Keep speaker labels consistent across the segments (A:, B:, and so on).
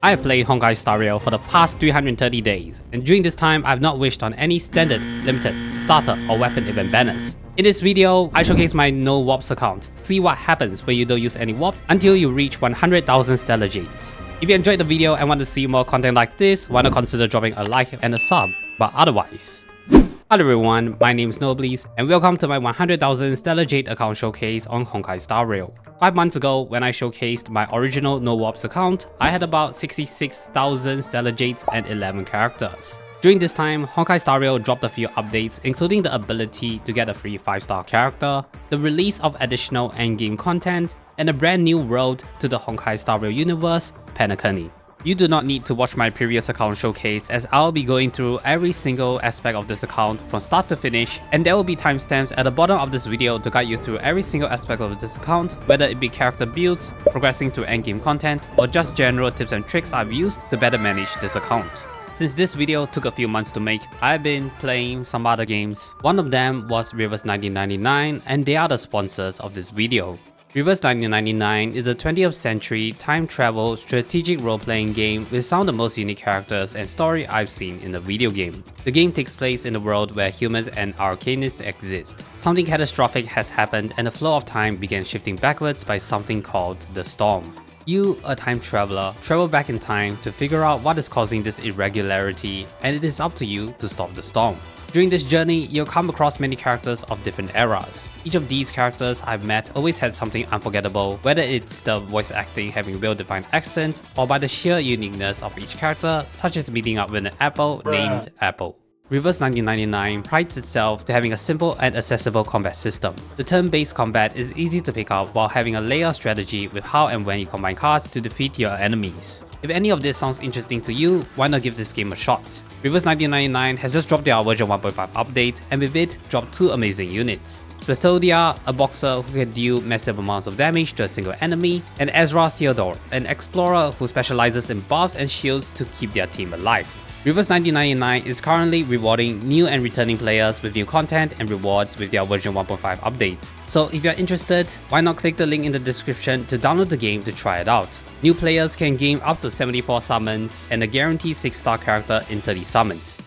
A: I have played Honkai Star Rail for the past 330 days, and during this time I've not wished on any standard, limited, starter or weapon event banners. In this video, I showcase my no warps account, see what happens when you don't use any warps until you reach 100,000 Stellar Jades. If you enjoyed the video and want to see more content like this, why not consider dropping a like and a sub, but otherwise. Hello everyone, my name is Noblies, and welcome to my 100,000 Stellar Jade account showcase on Honkai Star Rail. 5 months ago, when I showcased my original no warps account, I had about 66,000 Stellar Jades and 11 characters. During this time, Honkai Star Rail dropped a few updates, including the ability to get a free 5-star character, the release of additional endgame content, and a brand new world to the Honkai Star Rail universe, Penacony. You do not need to watch my previous account showcase, as I'll be going through every single aspect of this account from start to finish, and there will be timestamps at the bottom of this video to guide you through every single aspect of this account, whether it be character builds, progressing through endgame content, or just general tips and tricks I've used to better manage this account. Since this video took a few months to make, I've been playing some other games. One of them was Reverse 1999, and they are the sponsors of this video. Reverse 1999 is a 20th century time travel strategic role-playing game with some of the most unique characters and story I've seen in a video game. The game takes place in a world where humans and arcanists exist. Something catastrophic has happened and the flow of time began shifting backwards by something called the Storm. You, a time traveler, travel back in time to figure out what is causing this irregularity, and it is up to you to stop the storm. During this journey, you'll come across many characters of different eras. Each of these characters I've met always had something unforgettable, whether it's the voice acting having well-defined accent, or by the sheer uniqueness of each character, such as meeting up with an apple named Apple. Reverse 1999 prides itself to having a simple and accessible combat system. The turn-based combat is easy to pick up while having a layer strategy with how and when you combine cards to defeat your enemies. If any of this sounds interesting to you, why not give this game a shot? Reverse 1999 has just dropped their version 1.5 update, and with it, dropped 2 amazing units. Spetodia, a boxer who can deal massive amounts of damage to a single enemy, and Ezra Theodore, an explorer who specializes in buffs and shields to keep their team alive. Reverse 1999 is currently rewarding new and returning players with new content and rewards with their version 1.5 update. So if you're interested, why not click the link in the description to download the game to try it out. New players can gain up to 74 summons and a guaranteed 6-star character in 30 summons.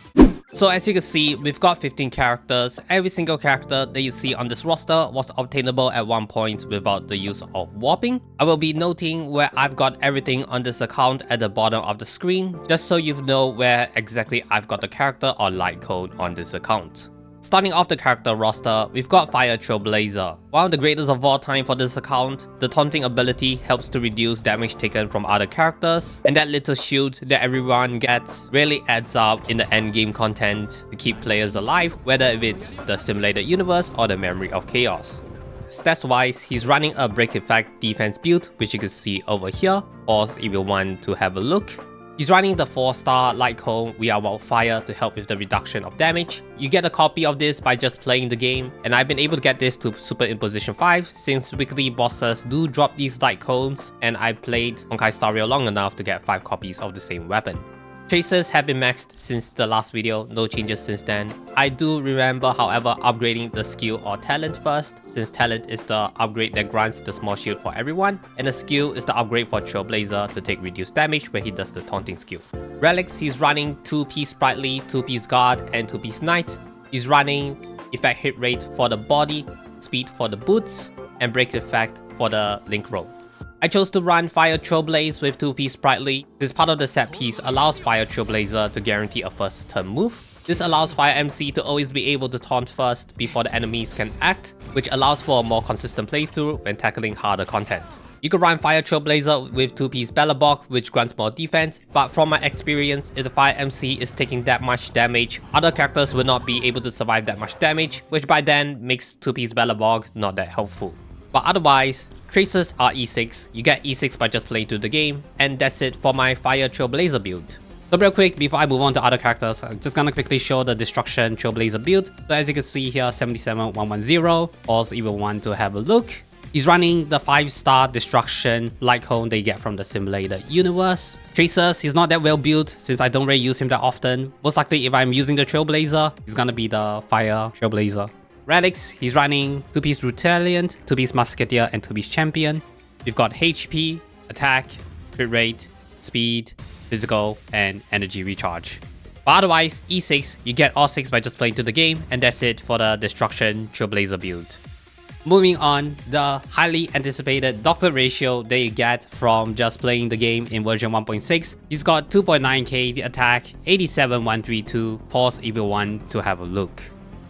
A: So as you can see, we've got 15 characters. Every single character that you see on this roster was obtainable at one point without the use of warping. I will be noting where I've got everything on this account at the bottom of the screen, just so you know where exactly I've got the character or light code on this account. Starting off the character roster, we've got Fire Trailblazer. One of the greatest of all time for this account, the taunting ability helps to reduce damage taken from other characters, and that little shield that everyone gets really adds up in the endgame content to keep players alive, whether it's the simulated universe or the memory of chaos. Stats wise, he's running a break effect defense build, which you can see over here, or if you want to have a look. He's running the 4-star Lightcone We Are Wildfire to help with the reduction of damage. You get a copy of this by just playing the game, and I've been able to get this to Super Imposition 5 since weekly bosses do drop these Lightcones, and I played Honkai Star Rail long enough to get 5 copies of the same weapon. Traces have been maxed since the last video, no changes since then. I do remember, however, upgrading the skill or talent first, since talent is the upgrade that grants the small shield for everyone, and the skill is the upgrade for Trailblazer to take reduced damage when he does the taunting skill. Relics, he's running 2-piece Sprightly, 2-piece Guard, and 2-piece Knight. He's running effect hit rate for the body, speed for the boots, and break effect for the link roll. I chose to run Fire Trailblaze with 2-piece Sprightly. This part of the set piece allows Fire Trailblazer to guarantee a first turn move. This allows Fire MC to always be able to taunt first before the enemies can act, which allows for a more consistent playthrough when tackling harder content. You could run Fire Trailblazer with 2-piece Belobog, which grants more defense, but from my experience, if the Fire MC is taking that much damage, other characters will not be able to survive that much damage, which by then makes 2-piece Belobog not that helpful. But otherwise, traces are E6, you get E6 by just playing through the game, and that's it for my Fire Trailblazer build. So real quick, before I move on to other characters, I'm just gonna quickly show the Destruction Trailblazer build. So as you can see here, 77110, also even want to have a look. He's running the 5-star Destruction Lightcone they get from the simulated universe. Tracers, he's not that well built since I don't really use him that often. Most likely if I'm using the Trailblazer, he's gonna be the Fire Trailblazer. Relics, he's running 2-piece Rutaliant, 2-piece Musketeer, and 2-piece Champion. We've got HP, Attack, Crit Rate, speed, physical, and energy recharge. But otherwise, E6, you get all 6 by just playing through the game, and that's it for the Destruction Trailblazer build. Moving on, the highly anticipated Doctor ratio that you get from just playing the game in version 1.6. He's got 2.9k the attack, 87,132, pause if you want to have a look.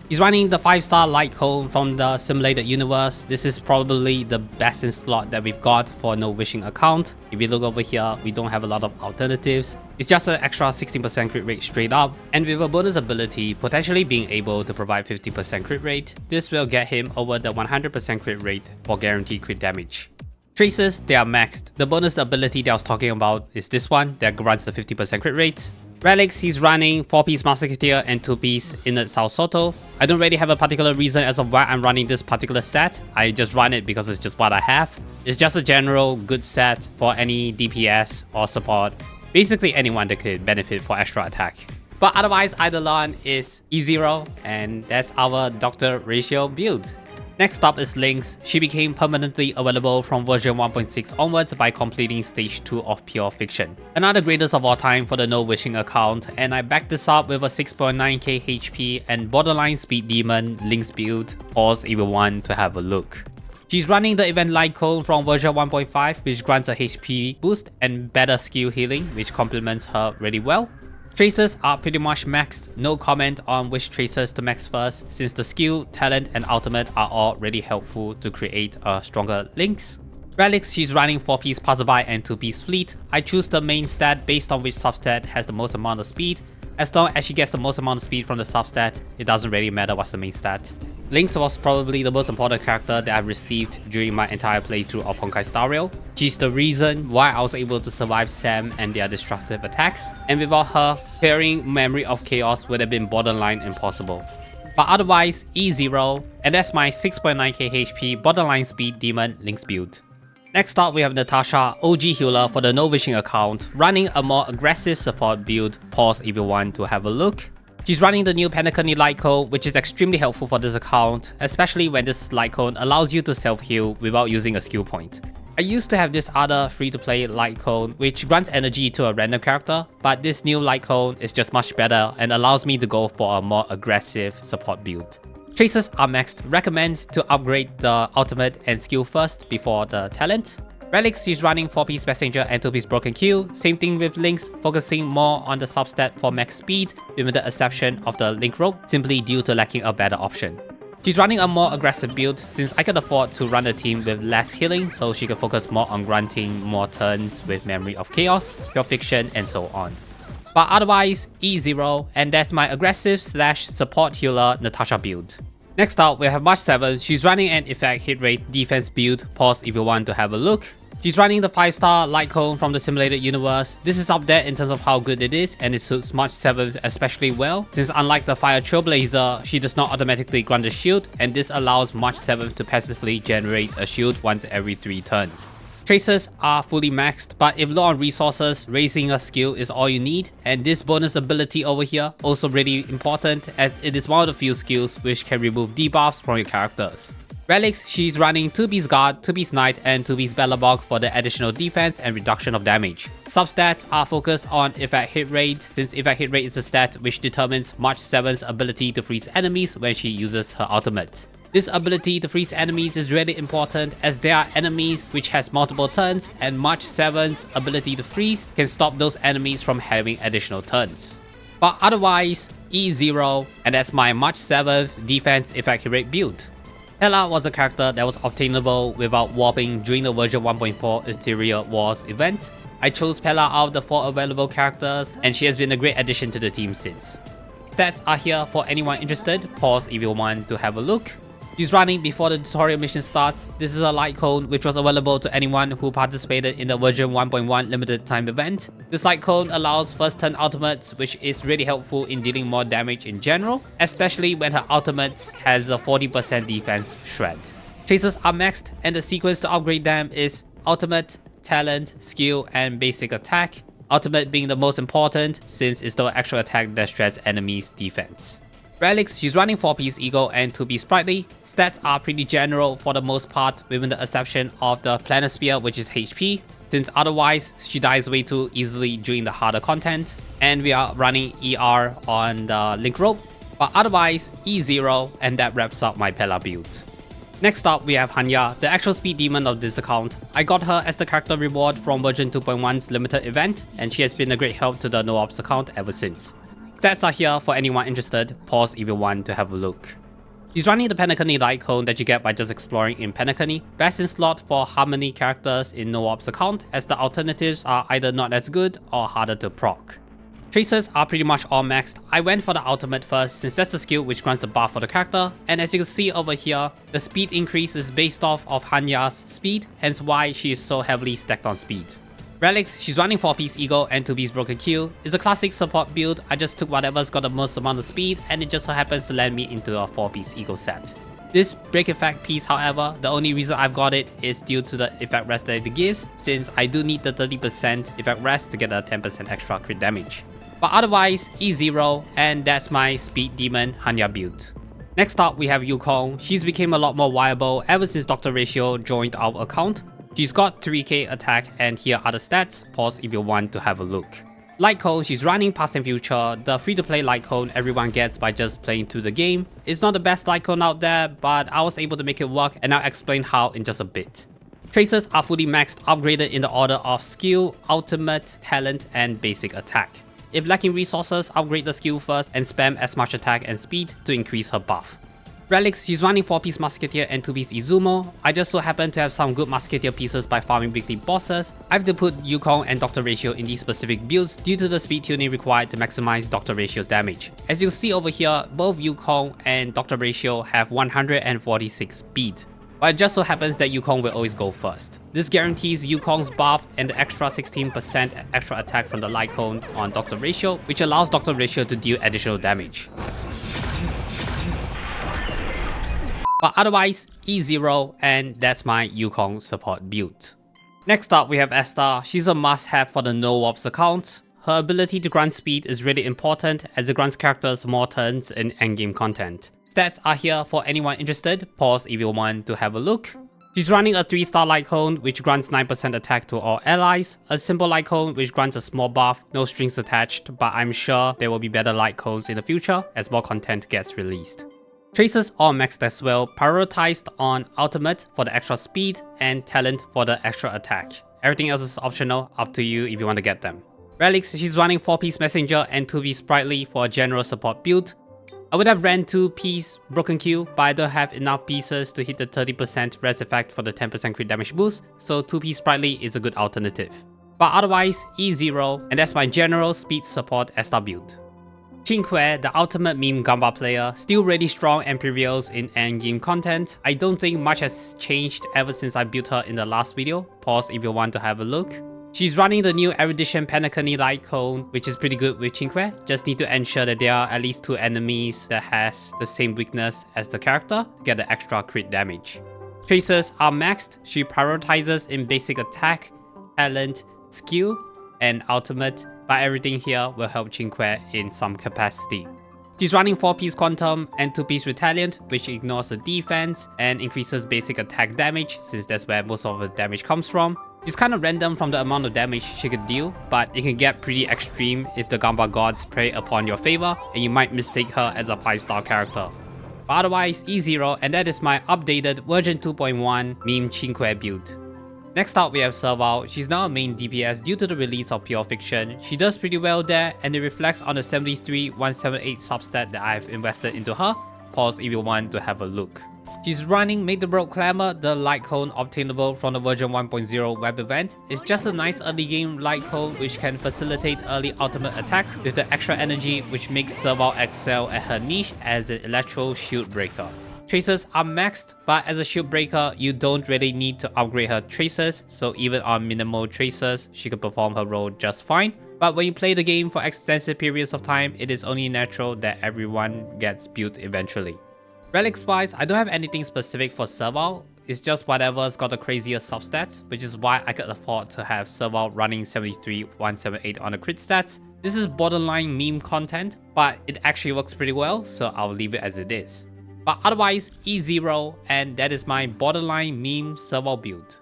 A: He's running the 5-star Lightcone from the simulated universe. This is probably the best in slot that we've got for no wishing account. If you look over here, we don't have a lot of alternatives. It's just an extra 16% crit rate straight up, and with a bonus ability potentially being able to provide 50% crit rate, this will get him over the 100% crit rate for guaranteed crit damage. Traces, they are maxed. The bonus ability that I was talking about is this one that grants the 50% crit rate. Relics, he's running 4-piece Musketeer and 2-piece Inert South Soto. I don't really have a particular reason as of why I'm running this particular set. I just run it because it's just what I have. It's just a general good set for any DPS or support. Basically anyone that could benefit for extra attack. But otherwise, Eidolon is E0, and that's our Doctor ratio build. Next up is Lynx. She became permanently available from version 1.6 onwards by completing stage 2 of Pure Fiction. Another greatest of all time for the no wishing account, and I backed this up with a 6.9k HP and borderline speed demon Lynx Build. Pause if you want to have a look. She's running the event Lightcone from version 1.5, which grants a HP boost and better skill healing, which complements her really well. Traces are pretty much maxed, no comment on which traces to max first, since the skill, talent, and ultimate are all really helpful to create a stronger Lynx. Relics, she's running 4-piece Passerby and 2-piece Fleet. I choose the main stat based on which substat has the most amount of speed. As long as she gets the most amount of speed from the substat, it doesn't really matter what's the main stat. Lynx was probably the most important character that I've received during my entire playthrough of Honkai Star Rail. She's the reason why I was able to survive Sam and their destructive attacks, and without her, clearing Memory of Chaos would have been borderline impossible. But otherwise, E0, and that's my 6.9k HP borderline speed demon Lynx build. Next up, we have Natasha, OG healer for the no wishing account, running a more aggressive support build. Pause if you want to have a look. She's running the new Pentacony Lightcone, which is extremely helpful for this account, especially when this Lightcone allows you to self-heal without using a skill point. I used to have this other free-to-play Lightcone, which grants energy to a random character, but this new Lightcone is just much better and allows me to go for a more aggressive support build. Traces are maxed. Recommend to upgrade the ultimate and skill first before the talent. Relics, she's running 4-piece Messenger and 2-piece Broken Q. Same thing with Lynx, focusing more on the substat for max speed, with the exception of the Link Rope, simply due to lacking a better option. She's running a more aggressive build since I can afford to run a team with less healing, so she can focus more on granting more turns with Memory of Chaos, Pure Fiction, and so on. But otherwise, E0, and that's my aggressive / support healer Natasha build. Next up, we have March 7. She's running an effect hit rate defense build. Pause if you want to have a look. She's running the 5-star Lightcone from the simulated universe. This is up there in terms of how good it is, and it suits March 7 especially well, since unlike the Fire Trailblazer, she does not automatically grant a shield, and this allows March 7 to passively generate a shield once every 3 turns. Traces are fully maxed, but if low on resources, raising a skill is all you need, and this bonus ability over here also really important, as it is one of the few skills which can remove debuffs from your characters. Relics, she's running 2-piece Guard, 2-piece Knight, and 2-piece Bellabog for the additional defense and reduction of damage. Substats are focused on effect hit rate, since effect hit rate is a stat which determines March 7's ability to freeze enemies when she uses her ultimate. This ability to freeze enemies is really important, as there are enemies which has multiple turns, and March 7's ability to freeze can stop those enemies from having additional turns. But otherwise, E0, and that's my March 7th defense effect hit rate build. Pela was a character that was obtainable without warping during the version 1.4 Ethereal Wars event. I chose Pela out of the 4 available characters, and she has been a great addition to the team since. Stats are here for anyone interested. Pause if you want to have a look. She's running before the tutorial mission starts. This is a Lightcone which was available to anyone who participated in the version 1.1 limited time event. This Lightcone allows first turn ultimates, which is really helpful in dealing more damage in general, especially when her ultimates has a 40% defense shred. Traces are maxed, and the sequence to upgrade them is ultimate, talent, skill, and basic attack. Ultimate being the most important since it's the actual attack that shreds enemies' defense. Relics, she's running 4-piece Eagle and 2-piece Sprightly. Stats are pretty general for the most part, with the exception of the Planisphere, which is HP. since otherwise she dies way too easily during the harder content, and we are running ER on the Link Rope, but otherwise E0, and that wraps up my Pela build. Next up, we have Hanya, the actual speed demon of this account. I got her as the character reward from version 2.1's limited event, and she has been a great help to the No-Ops account ever since. Stats are here for anyone interested, pause if you want to have a look. She's running the Penacony Lightcone that you get by just exploring in Penacony, best in slot for Harmony characters in No-Ops account, as the alternatives are either not as good or harder to proc. Tracers are pretty much all maxed. I went for the ultimate first since that's the skill which grants the buff for the character, and as you can see over here, the speed increase is based off of Hanya's speed, hence why she is so heavily stacked on speed. Relics, she's running 4-piece Eagle and 2-piece Broken Q. It's a classic support build. I just took whatever's got the most amount of speed, and it just so happens to land me into a 4-piece Eagle set. This break effect piece, however, the only reason I've got it is due to the effect rest that it gives, since I do need the 30% effect rest to get a 10% extra crit damage. But otherwise, E0, and that's my speed demon Hanya build. Next up, we have Yukong. She's became a lot more viable ever since Dr. Ratio joined our account. She's got 3k attack, and here are the stats, pause if you want to have a look. Lightcone, she's running past and future, the free-to-play Lightcone everyone gets by just playing through the game. It's not the best Lightcone out there, but I was able to make it work, and I'll explain how in just a bit. Tracers are fully maxed, upgraded in the order of skill, ultimate, talent, and basic attack. If lacking resources, upgrade the skill first and spam as much attack and speed to increase her buff. Relics, she's running 4-piece Musketeer and 2-piece Izumo. I just so happen to have some good Musketeer pieces by farming weekly bosses. I have to put Yukong and Dr. Ratio in these specific builds due to the speed tuning required to maximize Dr. Ratio's damage. As you can see over here, both Yukong and Dr. Ratio have 146 speed. But it just so happens that Yukong will always go first. This guarantees Yukong's buff and the extra 16% extra attack from the Lightcone on Dr. Ratio, which allows Dr. Ratio to deal additional damage. But otherwise, E0, and that's my Yukong support build. Next up, we have Asta. She's a must-have for the No-Ops account. Her ability to grant speed is really important as it grants characters more turns in endgame content. Stats are here for anyone interested, pause if you want to have a look. She's running a 3-star Lightcone which grants 9% attack to all allies, a simple Lightcone which grants a small buff, no strings attached, but I'm sure there will be better Lightcones in the future as more content gets released. Tracers are maxed as well, prioritized on ultimate for the extra speed and talent for the extra attack. Everything else is optional, up to you if you want to get them. Relics, she's running 4-piece Messenger and 2-piece Sprightly for a general support build. I would have ran 2-piece Broken Q, but I don't have enough pieces to hit the 30% res effect for the 10% crit damage boost, so 2-piece Sprightly is a good alternative. But otherwise, E0, and that's my general speed support Asta build. Qingque, the ultimate meme Gamba player, still really strong and prevails in endgame content. I don't think much has changed ever since I built her in the last video, pause if you want to have a look. She's running the new Erudition Penacony Lightcone, which is pretty good with Qingque. Just need to ensure that there are at least 2 enemies that has the same weakness as the character to get the extra crit damage. Tracers are maxed. She prioritizes in basic attack, talent, skill, and ultimate, but everything here will help Qingque in some capacity. She's running 4-piece Quantum and 2-piece Retaliant, which ignores the defense and increases basic attack damage since that's where most of the damage comes from. It's kind of random from the amount of damage she could deal, but it can get pretty extreme if the Gamba gods prey upon your favor and you might mistake her as a 5-star character. But otherwise, E0, and that is my updated version 2.1 meme Qingque build. Next up, we have Serval. She's now a main DPS due to the release of Pure Fiction. She does pretty well there, and it reflects on the 73,178 substat that I've invested into her. Pause if you want to have a look. She's running Make the Road Clamor, the Lightcone obtainable from the version 1.0 web event. It's just a nice early game Lightcone which can facilitate early ultimate attacks with the extra energy which makes Serval excel at her niche as an electro shield breaker. Tracers are maxed, but as a shield breaker, you don't really need to upgrade her tracers, so even on minimal tracers, she can perform her role just fine. But when you play the game for extensive periods of time, it is only natural that everyone gets built eventually. Relics wise, I don't have anything specific for Serval. It's just whatever's got the craziest substats, which is why I could afford to have Serval running 73,178 on the crit stats. This is borderline meme content, but it actually works pretty well, so I'll leave it as it is. But otherwise, E0, and that is my borderline meme Serval build.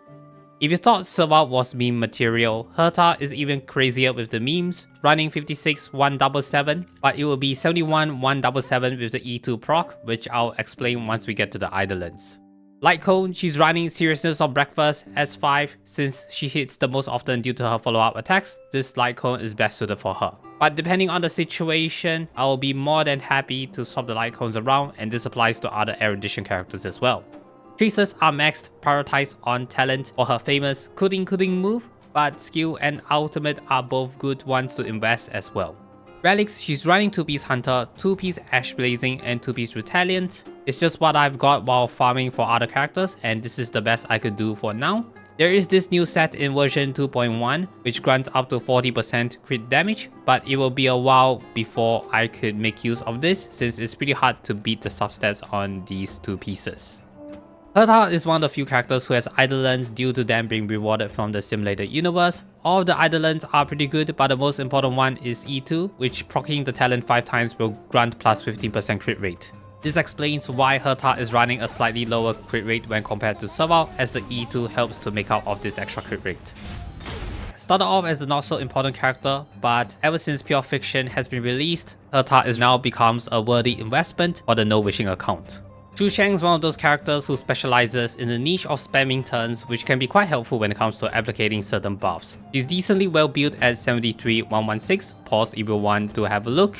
A: If you thought Serval was meme material, Herta is even crazier with the memes, running 56 177, but it will be 71 177 with the E2 proc, which I'll explain once we get to the Idolins. Lightcone, she's running Seriousness of Breakfast S5 since she hits the most often due to her follow-up attacks. This Lightcone is best suited for her. But depending on the situation, I will be more than happy to swap the Lightcones around, and this applies to other erudition characters as well. Traces are maxed prioritized on talent for her famous Kuding move, but skill and ultimate are both good ones to invest as well. Relics, she's running 2-piece Hunter, 2-piece Ash Blazing, and 2-piece Retaliant. It's just what I've got while farming for other characters, and this is the best I could do for now. There is this new set in version 2.1, which grants up to 40% crit damage, but it will be a while before I could make use of this, since it's pretty hard to beat the substats on these 2 pieces. Herta is one of the few characters who has Idolins due to them being rewarded from the simulated universe. All of the Idolins are pretty good, but the most important one is E2, which proccing the talent 5 times will grant plus 15% crit rate. This explains why Herta is running a slightly lower crit rate when compared to Serval, as the E2 helps to make up of this extra crit rate. Started off as a not so important character, but ever since Pure Fiction has been released, Herta is now becomes a worthy investment for the No Wishing account. Sushang is one of those characters who specializes in the niche of spamming turns, which can be quite helpful when it comes to applicating certain buffs. She's decently well built at 73 116, pause if you want to have a look.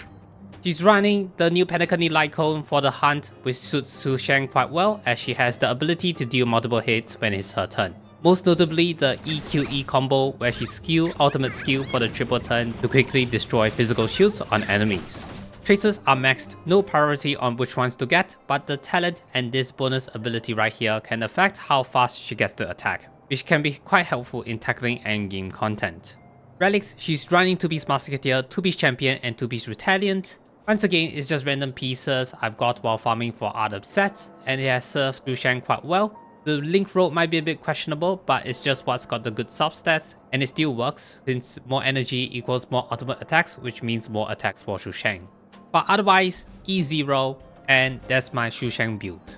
A: She's running the new Pentacony Lightcone for the hunt, which suits Sushang quite well as she has the ability to deal multiple hits when it's her turn. Most notably the EQE combo, where she skew ultimate skill for the triple turn to quickly destroy physical shields on enemies. Traces are maxed, no priority on which ones to get, but the talent and this bonus ability right here can affect how fast she gets to attack, which can be quite helpful in tackling endgame content. Relics, she's running 2-piece Musketeer, 2-piece Champion, and 2-piece Retaliant. Once again, it's just random pieces I've got while farming for other sets, and it has served Sushang quite well. The link road might be a bit questionable, but it's just what's got the good substats, and it still works since more energy equals more ultimate attacks, which means more attacks for Sushang. But otherwise, E0, and that's my Sushang build.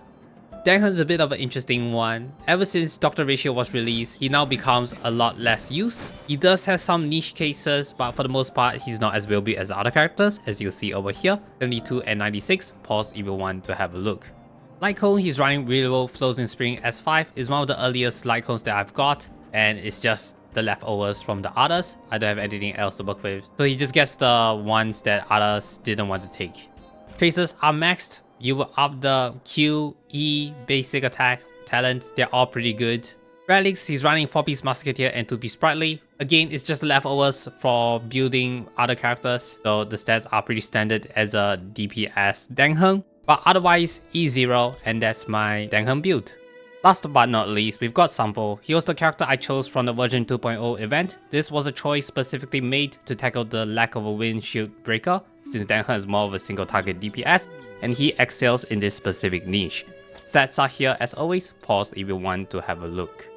A: Deng Heng's a bit of an interesting one. Ever since Dr. Ratio was released, he now becomes a lot less used. He does have some niche cases, but for the most part, he's not as well built as other characters, as you'll see over here, 72 and 96, pause if you want to have a look. Lightcone, he's running really well, Flows in Spring S5, is one of the earliest Lightcones that I've got, and it's just the leftovers from the others. I don't have anything else to work with, so he just gets the ones that others didn't want to take. Traces are maxed. You will up the Q, E, basic attack, talent, they're all pretty good. Relics, he's running 4-piece Musketeer and 2-piece Sprightly. Again, it's just leftovers for building other characters, so the stats are pretty standard as a DPS Deng Heng. But otherwise, E0, and that's my Deng Heng build. Last but not least, we've got Sampo. He was the character I chose from the version 2.0 event. This was a choice specifically made to tackle the lack of a windshield breaker, since Deng Heng is more of a single target DPS, and he excels in this specific niche. Stats are here as always, pause if you want to have a look.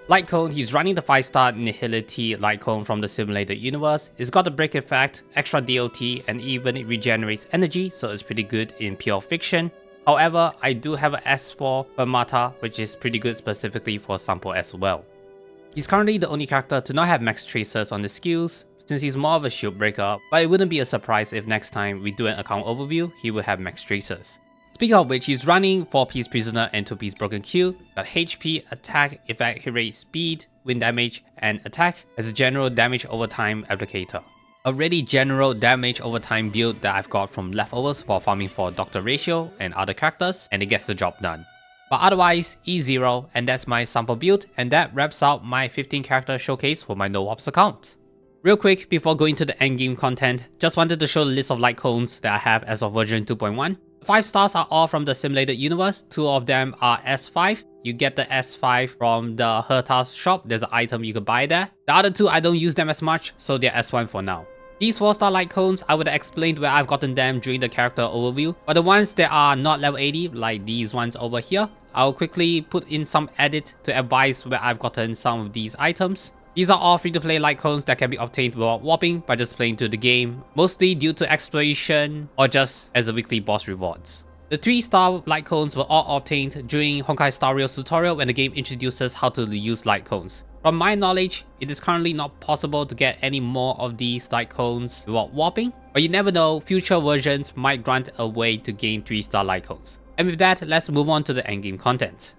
A: Lightcone, he's running the 5-star Nihility Lightcone from the simulated universe. It's got the break effect, extra DOT, and even it regenerates energy, so it's pretty good in Pure Fiction. However, I do have an S4 Permata, which is pretty good specifically for Sampo as well. He's currently the only character to not have max tracers on the skills, since he's more of a shield breaker, but it wouldn't be a surprise if next time we do an account overview, he will have max tracers. Speaking of which, he's running 4-piece Prisoner and 2-piece Broken Q, got HP, attack, effect, hit rate, speed, wind damage, and attack as a general damage over time applicator. A really general damage over time build that I've got from leftovers while farming for Dr. Ratio and other characters, and it gets the job done. But otherwise, E0, and that's my Sampo build, and that wraps up my 15 character showcase for my NoWops account. Real quick, before going to the endgame content, just wanted to show the list of Lightcones that I have as of version 2.1. 5 stars are all from the simulated universe, 2 of them are S5. You get the S5 from the Herta's shop, there's an item you can buy there. The other 2 I don't use them as much, so they're S1 for now. These 4-star Lightcones, I would have explained where I've gotten them during the character overview, but the ones that are not level 80, like these ones over here, I'll quickly put in some edit to advise where I've gotten some of these items. These are all free-to-play Lightcones that can be obtained without warping by just playing through the game, mostly due to exploration or just as a weekly boss rewards. The 3-star Lightcones were all obtained during Honkai Star Rail's tutorial when the game introduces how to use Lightcones. From my knowledge, it is currently not possible to get any more of these Lightcones without warping, but you never know, future versions might grant a way to gain 3-star Lightcones. And with that, let's move on to the endgame content.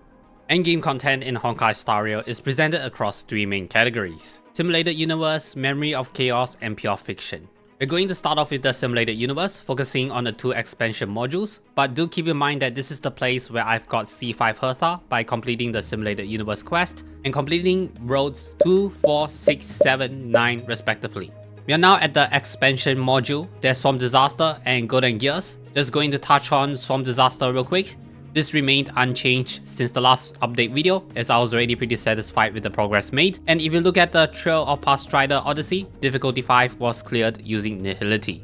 A: Endgame content in Honkai Star Rail is presented across 3 main categories: Simulated Universe, Memory of Chaos, and Pure Fiction. We're going to start off with the Simulated Universe, focusing on the 2 expansion modules, but do keep in mind that this is the place where I've got C5 Herta by completing the Simulated Universe quest and completing roads 2, 4, 6, 7, 9 respectively. We are now at the expansion module. There's Swarm Disaster and Golden Gears. Just going to touch on Swarm Disaster real quick. This remained unchanged since the last update video, as I was already pretty satisfied with the progress made. And if you look at the Trail of Past Strider Odyssey, difficulty 5 was cleared using Nihility.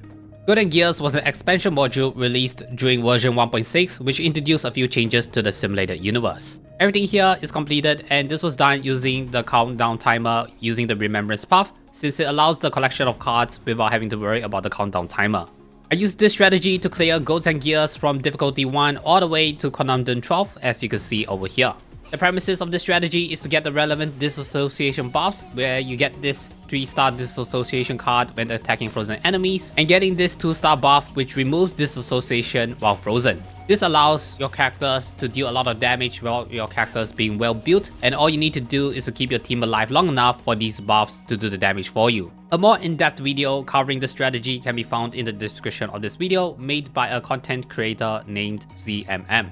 A: Golden Gears was an expansion module released during version 1.6, which introduced a few changes to the simulated universe. Everything here is completed, and this was done using the countdown timer using the Remembrance Path, since it allows the collection of cards without having to worry about the countdown timer. I used this strategy to clear Golds and Gears from difficulty 1 all the way to Conundrum 12, as you can see over here. The premises of this strategy is to get the relevant disassociation buffs, where you get this 3-star disassociation card when attacking frozen enemies, and getting this 2-star buff which removes disassociation while frozen. This allows your characters to deal a lot of damage while your characters being well built, and all you need to do is to keep your team alive long enough for these buffs to do the damage for you. A more in-depth video covering the strategy can be found in the description of this video, made by a content creator named ZMM.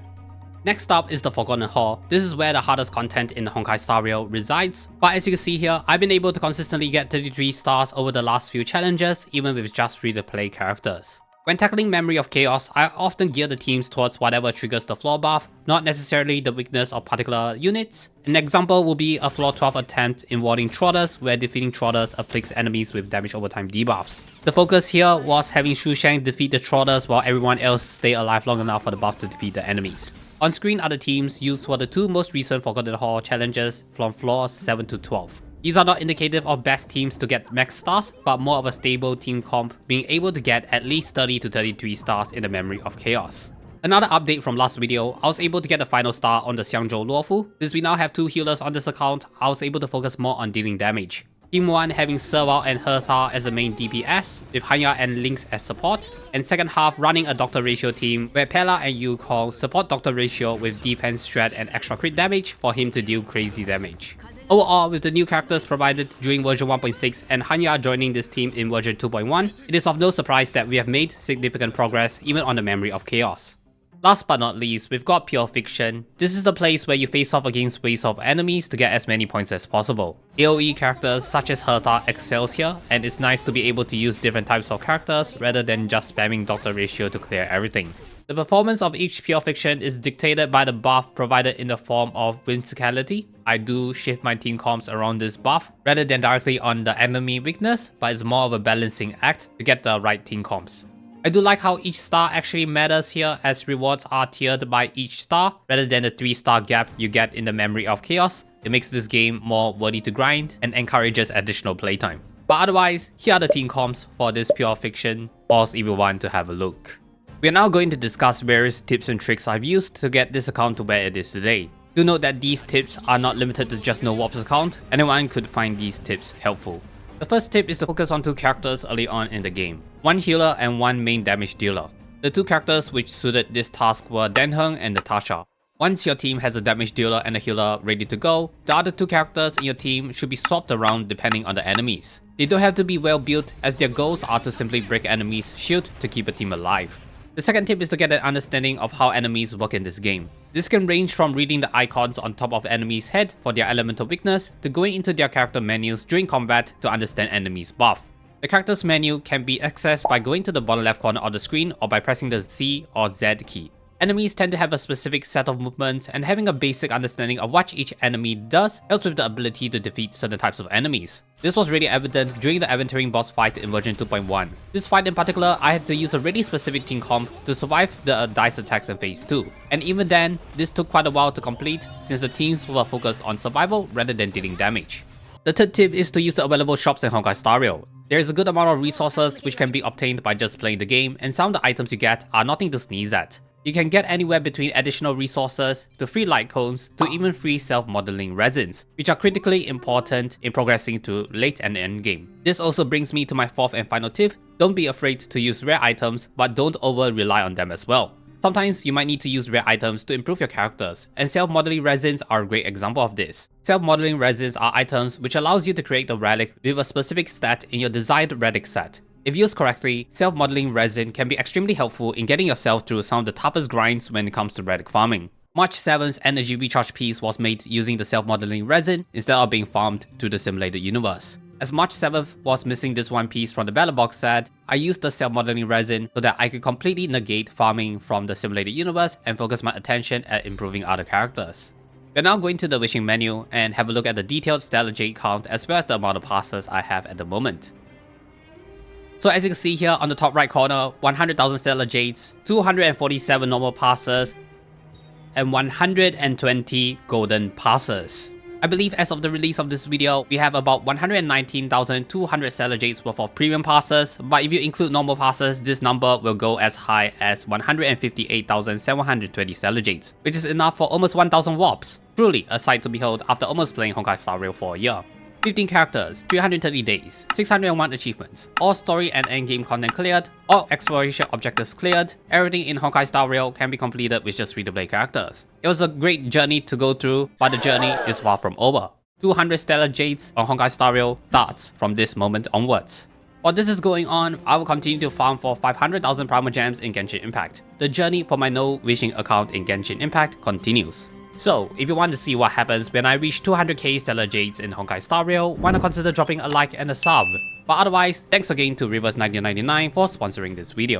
A: Next up is the Forgotten Hall. This is where the hardest content in Honkai Star Rail resides, but as you can see here, I've been able to consistently get 33 stars over the last few challenges, even with just free-to-play characters. When tackling Memory of Chaos, I often gear the teams towards whatever triggers the floor buff, not necessarily the weakness of particular units. An example will be a floor 12 attempt involving Trotters, where defeating Trotters afflicts enemies with damage over time debuffs. The focus here was having Sushang defeat the Trotters while everyone else stay alive long enough for the buff to defeat the enemies. On screen are the teams used for the 2 most recent Forgotten Hall challenges from floors 7 to 12. These are not indicative of best teams to get max stars, but more of a stable team comp being able to get at least 30 to 33 stars in the Memory of Chaos. Another update from last video, I was able to get the final star on the Xiangzhou Luofu. Since we now have 2 healers on this account, I was able to focus more on dealing damage. Team 1 having Serval and Herta as the main DPS, with Hanya and Lynx as support, and second half running a Doctor Ratio team where Pela and Yukong support Doctor Ratio with defense strat and extra crit damage for him to deal crazy damage. Overall, with the new characters provided during version 1.6 and Hanya joining this team in version 2.1, it is of no surprise that we have made significant progress even on the Memory of Chaos. Last but not least, we've got Pure Fiction. This is the place where you face off against waves of enemies to get as many points as possible. AoE characters such as Herta excels here, and it's nice to be able to use different types of characters rather than just spamming Doctor Ratio to clear everything. The performance of each Pure Fiction is dictated by the buff provided in the form of Whimsicality. I do shift my team comps around this buff rather than directly on the enemy weakness, but it's more of a balancing act to get the right team comps. I do like how each star actually matters here, as rewards are tiered by each star rather than the 3-star gap you get in the Memory of Chaos. It makes this game more worthy to grind and encourages additional playtime. But otherwise, here are the team comps for this Pure Fiction, pause if you want to have a look. We are now going to discuss various tips and tricks I've used to get this account to where it is today. Do note that these tips are not limited to just NoWarp's account, anyone could find these tips helpful. The first tip is to focus on 2 characters early on in the game, 1 healer and 1 main damage dealer. The 2 characters which suited this task were Denheng and Natasha. Once your team has a damage dealer and a healer ready to go, the other 2 characters in your team should be swapped around depending on the enemies. They don't have to be well built, as their goals are to simply break enemies' shield to keep a team alive. The second tip is to get an understanding of how enemies work in this game. This can range from reading the icons on top of enemies' head for their elemental weakness, to going into their character menus during combat to understand enemies' buff. The character's menu can be accessed by going to the bottom left corner of the screen or by pressing the C or Z key. Enemies tend to have a specific set of movements, and having a basic understanding of what each enemy does helps with the ability to defeat certain types of enemies. This was really evident during the Aventurian boss fight in version 2.1. This fight in particular, I had to use a really specific team comp to survive the dice attacks in phase 2. And even then, this took quite a while to complete, since the teams were focused on survival rather than dealing damage. The third tip is to use the available shops in Honkai Star Rail. There is a good amount of resources which can be obtained by just playing the game, and some of the items you get are nothing to sneeze at. You can get anywhere between additional resources to free Lightcones to even free self-modeling resins, which are critically important in progressing to late and end game. This also brings me to my fourth and final tip: don't be afraid to use rare items, but don't over-rely on them as well. Sometimes you might need to use rare items to improve your characters, and self-modeling resins are a great example of this. Self-modeling resins are items which allows you to create a relic with a specific stat in your desired relic set. If used correctly, self-modeling resin can be extremely helpful in getting yourself through some of the toughest grinds when it comes to relic farming. March 7's energy recharge piece was made using the self-modeling resin instead of being farmed to the simulated universe. As March 7th was missing this one piece from the Pela box set, I used the self-modeling resin so that I could completely negate farming from the simulated universe and focus my attention at improving other characters. We're now going to the wishing menu and have a look at the detailed Stellar Jade count as well as the amount of passes I have at the moment. So as you can see here on the top right corner, 100,000 Stellar Jades, 247 normal passes, and 120 golden passes. I believe as of the release of this video, we have about 119,200 Stellar Jades worth of premium passes, but if you include normal passes, this number will go as high as 158,720 Stellar Jades, which is enough for almost 1,000 warps. Truly a sight to behold after almost playing Honkai Star Rail for a year. 15 characters, 330 days, 601 achievements, all story and endgame content cleared, all exploration objectives cleared, everything in Honkai Star Rail can be completed with just free-to-play characters. It was a great journey to go through, but the journey is far from over. 200 Stellar Jades on Honkai Star Rail starts from this moment onwards. While this is going on, I will continue to farm for 500,000 Primal Gems in Genshin Impact. The journey for my no wishing account in Genshin Impact continues. So, if you want to see what happens when I reach 200k Stellar Jades in Honkai Star Rail, why not consider dropping a like and a sub? But otherwise, thanks again to Rivers1999 for sponsoring this video.